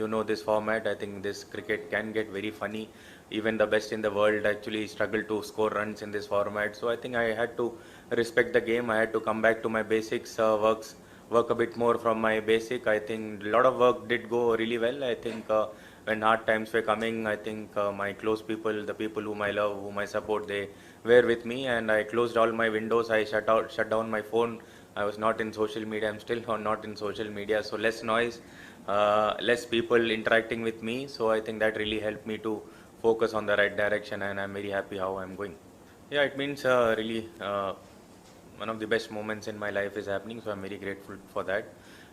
you know this format. I think this cricket can get very funny. Even the best in the world actually struggle to score runs in this format. So I think I had to respect the game. I had to come back to my basics, work a bit more from my basic. I think a lot of work did go really well. I think when hard times were coming, I think my close people, the people whom I love, whom I support, they were with me, and I closed all my windows. I shut down my phone. I was not in social media. I'm still not in social media. So less noise, less people interacting with me. So I think that really helped me to focus on the right direction, and I'm very happy how I'm going. Yeah, it means really one of the best moments in my life is happening, so I'm very grateful for that.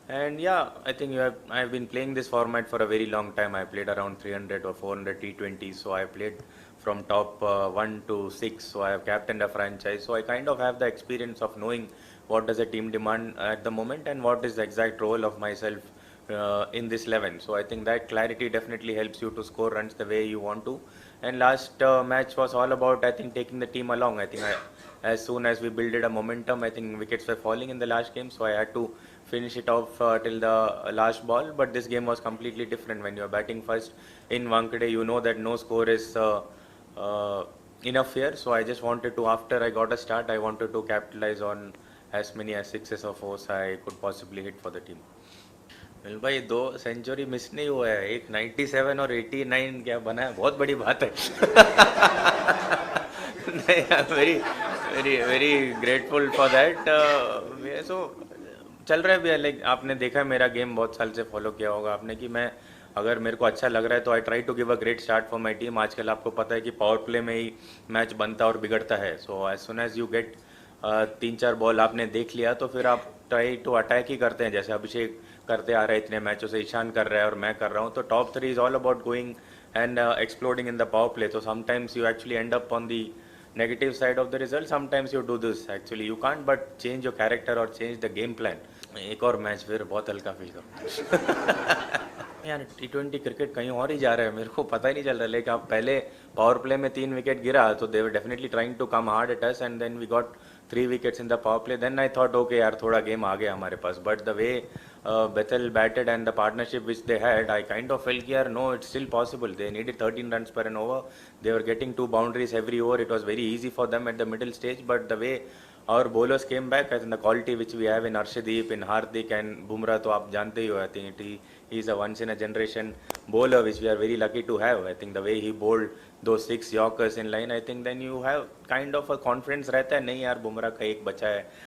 And yeah, I think I've been playing this format for a very long time. I played around 300 or 400 T20s, so I played from top 1 to 6, so I have captained a franchise. So I kind of have the experience of knowing what does a team demand at the moment and what is the exact role of myself in this 11. So I think that clarity definitely helps you to score runs the way you want to. And last match was all about, I think, taking the team along. As soon as we builded a momentum, I think wickets were falling in the last game, so I had to finish it off till the last ball. But this game was completely different. When you're batting first in Wankhede, you know that no score is enough here. So I just wanted to, after I got a start, I wanted to capitalize on as many as sixes or fours I could possibly hit for the team. Well भाई 2 century miss नहीं हुआ है, एक 97 और 89 क्या बना है, बहुत बड़ी बात है. नहीं, I am very very very grateful for that. So चल रहा है भैया. लाइक आपने देखा है मेरा गेम, बहुत साल से फॉलो किया होगा आपने, कि मैं अगर मेरे को अच्छा लग रहा है तो I try to give a great start for my team. आजकल आपको पता है कि पावर प्ले में ही मैच बनता और बिगड़ता है. So as soon as you get 3-4 ball आपने देख लिया तो फिर आप ट्राई टू अटैक ही करते हैं, जैसे अभिषेक करते आ रहे हैं इतने मैचों से, ईशान कर रहा है और मैं कर रहा हूँ. तो top 3 is all about going and exploding in the power play. So sometimes you actually end up on the negative side of the result. Sometimes you do this. Actually, you can't but change your character or change the game plan. एक और match फिर बहुत हल्का feel करूँ. यार T20 cricket कहीं और ही जा रहा है, मेरे को पता ही नहीं चल रहा. लेकिन अब पहले पावर प्ले में 3 विकेट गिरा तो they were definitely trying to come hard at us, and then we got 3 wickets in the power play. Then I thought okay यार, थोड़ा गेम आ गया हमारे पास. But the way Bethel batted and the partnership which they had, I kind of felt here, no, it's still possible. They needed 13 runs per an over. They were getting 2 boundaries every over. It was very easy for them at the middle stage. But the way our bowlers came back, I think the quality which we have in Arshdeep, in Hardik and Bumrah, तो आप जानते ही हो. I think he is a once in a generation bowler which we are very lucky to have. I think the way he bowled those 6 Yorkers in line, I think then you have kind of a confidence रहता है, नहीं यार बुमराह का एक बचा है.